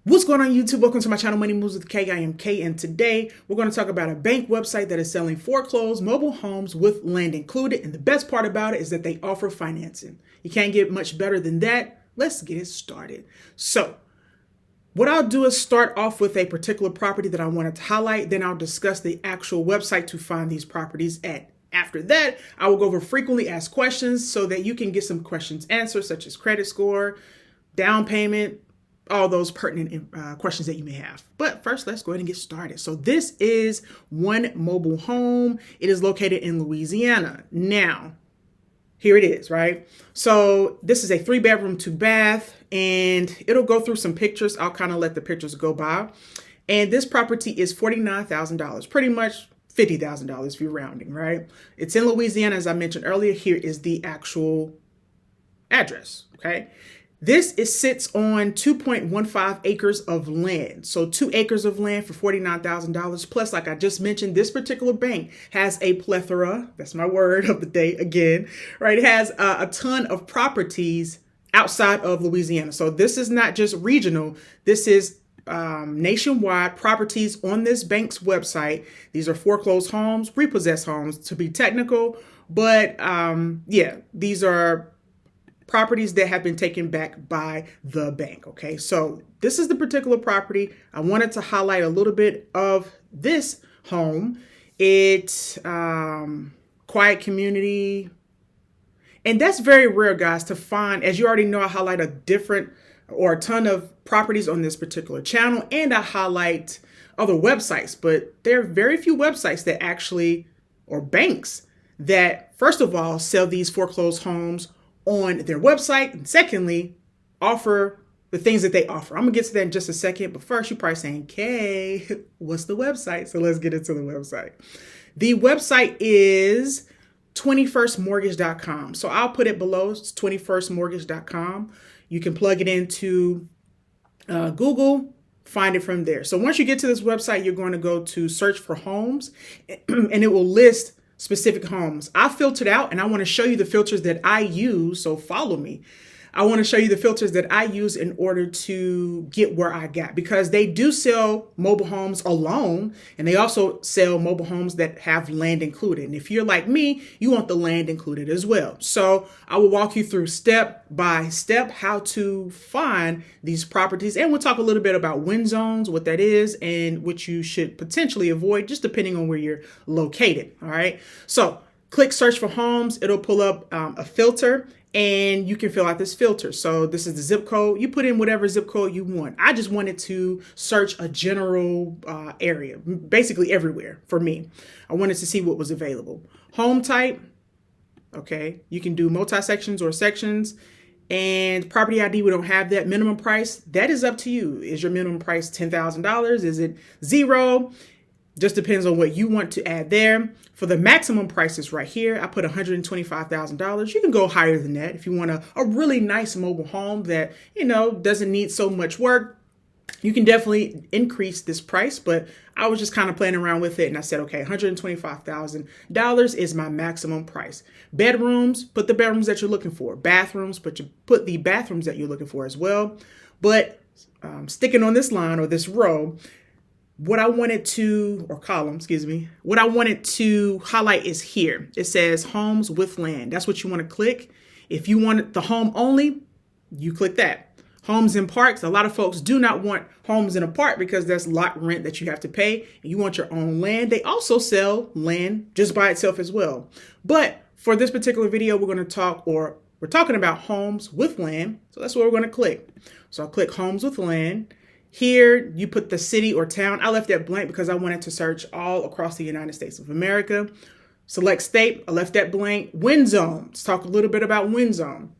What's going on YouTube? Welcome to my channel, Money Moves with K. I am K, and today we're going to talk about a bank website that is selling foreclosed mobile homes with land included. And the best part about it is that they offer financing. You can't get much better than that. Let's get it started. So what I'll do is start off with a particular property that I wanted to highlight. Then I'll discuss the actual website to find these properties at. After that, I will go over frequently asked questions so that you can get some questions answered, such as credit score, down payment, all those pertinent questions that you may have. But first, let's go ahead and get started. So this is one mobile home. It is located in Louisiana. Now, here it is, right? So this is a 3-bedroom, 2-bath, and it'll go through some pictures. I'll kind of let the pictures go by. And this property is $49,000, pretty much $50,000 if you're rounding, right? It's in Louisiana, as I mentioned earlier. Here is the actual address, okay? This sits on 2.15 acres of land. So 2 acres of land for $49,000. Plus, like I just mentioned, this particular bank has a plethora, that's my word of the day again, right? It has a ton of properties outside of Louisiana. So this is not just regional. This is nationwide properties on this bank's website. These are foreclosed homes, repossessed homes to be technical. But yeah, these are properties that have been taken back by the bank. Okay, so this is the particular property. I wanted to highlight a little bit of this home. It's quiet community. And that's very rare, guys, to find. As you already know, I highlight a ton of properties on this particular channel, and I highlight other websites, but there are very few websites that actually, or banks that, first of all, sell these foreclosed homes on their website, and secondly, offer the things that they offer. I'm gonna get to that in just a second, but first you're probably saying, Kay, what's the website? So let's get into the website. The website is 21stmortgage.com. So I'll put it below. It's 21stmortgage.com. You can plug it into Google, find it from there. So once you get to this website, you're going to go to search for homes, and it will list specific homes. I filtered out, and I want to show you the filters that I use. So follow me. I want to show you the filters that I use in order to get where I got, because they do sell mobile homes alone, and they also sell mobile homes that have land included. And if you're like me, you want the land included as well. So I will walk you through step by step how to find these properties. And we'll talk a little bit about wind zones, what that is, and what you should potentially avoid, just depending on where you're located. All right. So click search for homes. It'll pull up a filter, and you can fill out this filter. So this is the zip code. You put in whatever zip code you want. I just wanted to search a general area, basically everywhere for me. I wanted to see what was available. Home type. Okay. You can do multi-sections or sections. And property ID, we don't have that. Minimum price, that is up to you. Is your minimum price $10,000? Is it $0? Just depends on what you want to add there. For the maximum prices right here, I put $125,000. You can go higher than that if you want a really nice mobile home that, you know, doesn't need so much work. You can definitely increase this price, but I was just kind of playing around with it, and I said, okay, $125,000 is my maximum price. Bedrooms, put the bedrooms that you're looking for. Bathrooms, but you put the bathrooms that you're looking for as well. But sticking on this line or this row, what I wanted to, or column, excuse me, what I wanted to highlight is here. It says homes with land. That's what you want to click. If you want the home only, you click that. Homes in parks. A lot of folks do not want homes in a park because that's lot rent that you have to pay. And you want your own land. They also sell land just by itself as well. But for this particular video, we're talking about homes with land. So that's what we're going to click. So I'll click homes with land. Here, you put the city or town. I left that blank because I wanted to search all across the United States of America. Select state. I left that blank. Wind zone. Let's talk a little bit about wind zone.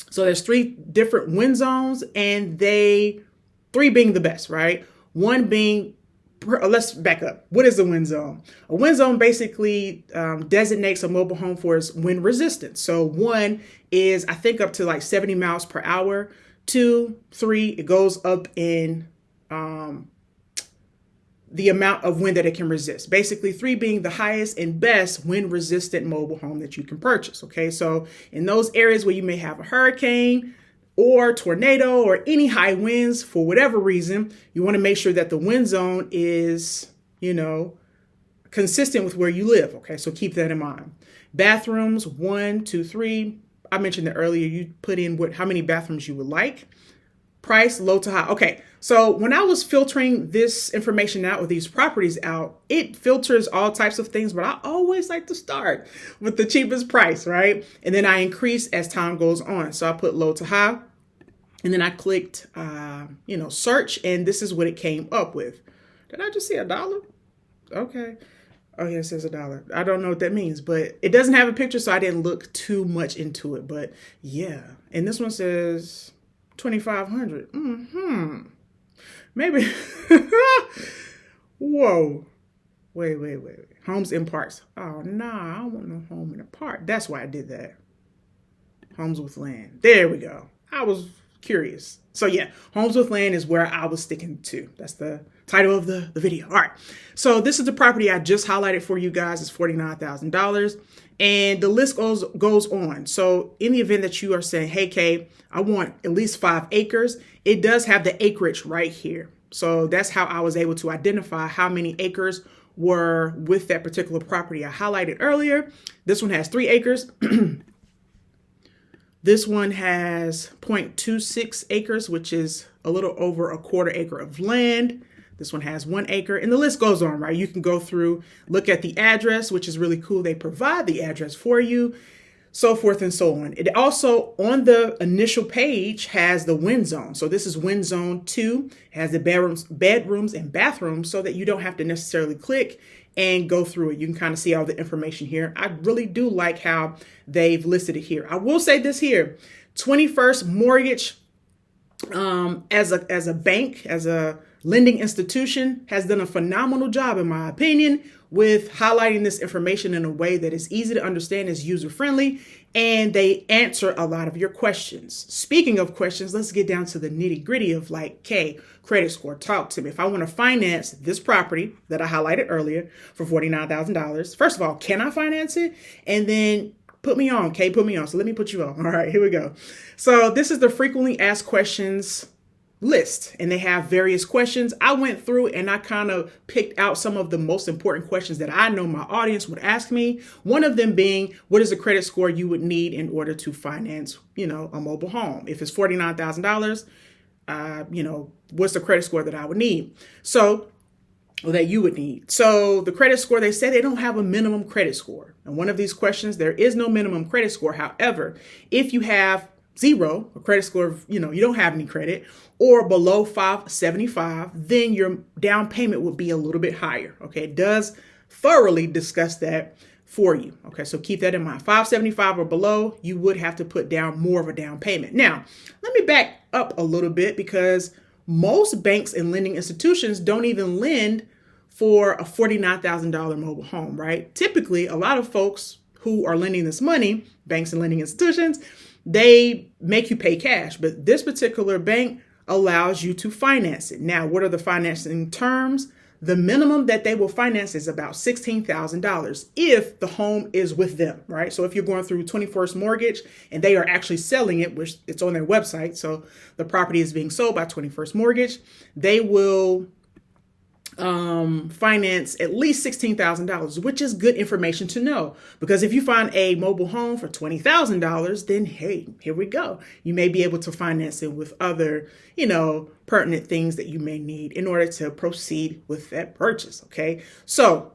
So there's 3 different wind zones, and 3 being the best, right? One being, let's back up. What is a wind zone? A wind zone basically designates a mobile home for its wind resistance. So 1 is, I think, up to like 70 miles per hour. 2, 3, it goes up in the amount of wind that it can resist. Basically 3 being the highest and best wind resistant mobile home that you can purchase. Okay, so in those areas where you may have a hurricane or tornado or any high winds for whatever reason, you want to make sure that the wind zone is, consistent with where you live. Okay, so keep that in mind. Bathrooms, 1, 2, 3. I mentioned that earlier. You put in how many bathrooms you would like. Price, low to high. Okay, so when I was filtering this information out, or these properties out, it filters all types of things, but I always like to start with the cheapest price, right? And then I increase as time goes on. So I put low to high, and then I clicked, search, and this is what it came up with. Did I just see $1? Okay. Oh, yeah, it says $1. I don't know what that means, but it doesn't have a picture, so I didn't look too much into it. But yeah, and this one says 2,500. Maybe. Whoa. Wait. Homes in parks. Oh, nah, I don't want no home in a park. That's why I did that. Homes with land. There we go. I was curious. So yeah, homes with land is where I was sticking to. That's the title of the video. All right. So this is the property I just highlighted for you guys. It's $49,000. And the list goes on. So in the event that you are saying, hey, Kay, I want at least 5 acres, it does have the acreage right here. So that's how I was able to identify how many acres were with that particular property I highlighted earlier. This one has 3 acres. This one has 0.26 acres, which is a little over a 1/4 acre of land. This one has 1 acre, and the list goes on, right? You can go through, look at the address, which is really cool. They provide the address for you, so forth and so on. It also, on the initial page, has the wind zone. So this is wind zone 2, it has the bedrooms and bathrooms, so that you don't have to necessarily click and go through it. You can kind of see all the information here. I really do like how they've listed it here. I will say this here, 21st Mortgage, as a bank, as a lending institution, has done a phenomenal job, in my opinion, with highlighting this information in a way that is easy to understand, is user-friendly, and they answer a lot of your questions. Speaking of questions, let's get down to the nitty-gritty of credit score. Talk to me. If I want to finance this property that I highlighted earlier for $49,000, first of all, can I finance it? And then put me on, Kay, put me on. So let me put you on. All right, here we go. So this is the frequently asked questions list, and they have various questions. I went through and I kind of picked out some of the most important questions that I know my audience would ask me. One of them being, what is the credit score you would need in order to finance, a mobile home? If it's $49,000, what's the credit score that I would need? Or that you would need. So the credit score, they say they don't have a minimum credit score. And one of these questions, there is no minimum credit score. However, if you have 0, a credit score of, you don't have any credit, or below 575, then your down payment would be a little bit higher. Okay, it does thoroughly discuss that for you. Okay, so keep that in mind. 575 or below, you would have to put down more of a down payment. Now, let me back up a little bit, because most banks and lending institutions don't even lend for a $49,000 mobile home, right? Typically, a lot of folks who are lending this money, banks and lending institutions, they make you pay cash, but this particular bank allows you to finance it. Now, what are the financing terms? The minimum that they will finance is about $16,000 if the home is with them, right? So if you're going through 21st Mortgage and they are actually selling it, which it's on their website, so the property is being sold by 21st Mortgage, they will finance at least $16,000, which is good information to know, because if you find a mobile home for $20,000, then hey, here we go. You may be able to finance it with other, pertinent things that you may need in order to proceed with that purchase. Okay. So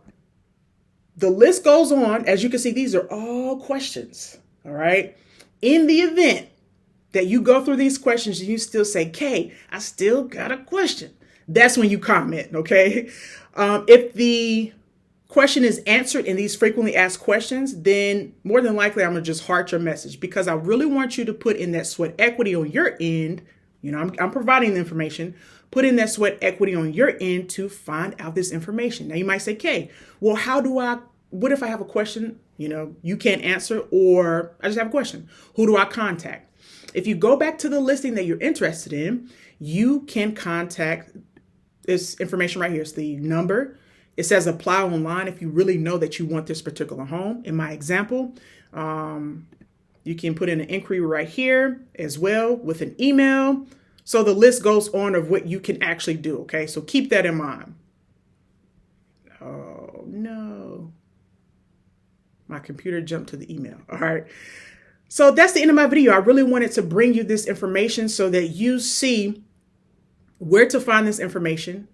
the list goes on. As you can see, these are all questions. All right. In the event that you go through these questions and you still say, Kay, I still got a question, that's when you comment, okay? If the question is answered in these frequently asked questions, then more than likely I'm gonna just heart your message, because I really want you to put in that sweat equity on your end. I'm providing the information. Put in that sweat equity on your end to find out this information. Now you might say, Kay, well, what if I have a question, you can't answer, or I just have a question. Who do I contact? If you go back to the listing that you're interested in, you can contact this information right here. It's the number. It says apply online if you really know that you want this particular home. In my example, You can put in an inquiry right here as well with an email. So the list goes on of what you can actually do. Okay, so keep that in mind. Oh no, my computer jumped to the email. All right. So that's the end of my video. I really wanted to bring you this information so that you see where to find this information,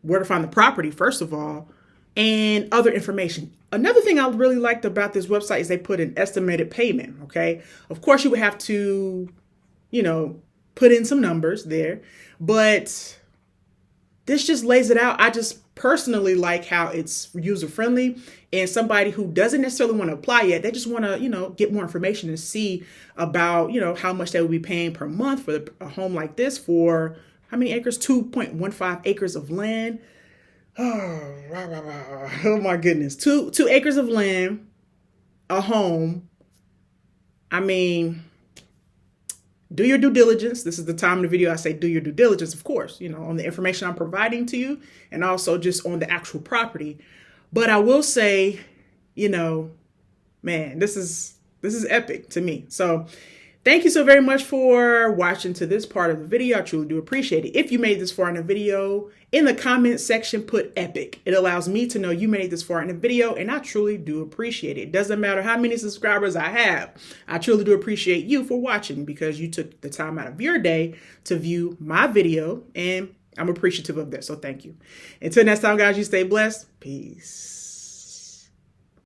where to find the property, first of all, and other information. Another thing I really liked about this website is they put an estimated payment. Okay. Of course, you would have to, put in some numbers there, but this just lays it out. I just personally like how it's user friendly, and somebody who doesn't necessarily want to apply yet, they just want to, get more information and see about, how much they would be paying per month for a home like this for how many acres? 2.15 acres of land. Oh my goodness. 2 acres of land, a home. I mean, do your due diligence. This is the time in the video I say do your due diligence, of course, on the information I'm providing to you and also just on the actual property. But I will say, man, this is epic to me. So thank you so very much for watching to this part of the video. I truly do appreciate it. If you made this far in the video, in the comment section, put epic. It allows me to know you made this far in the video, and I truly do appreciate it. It doesn't matter how many subscribers I have. I truly do appreciate you for watching because you took the time out of your day to view my video, and I'm appreciative of that. So thank you. Until next time, guys, you stay blessed. Peace.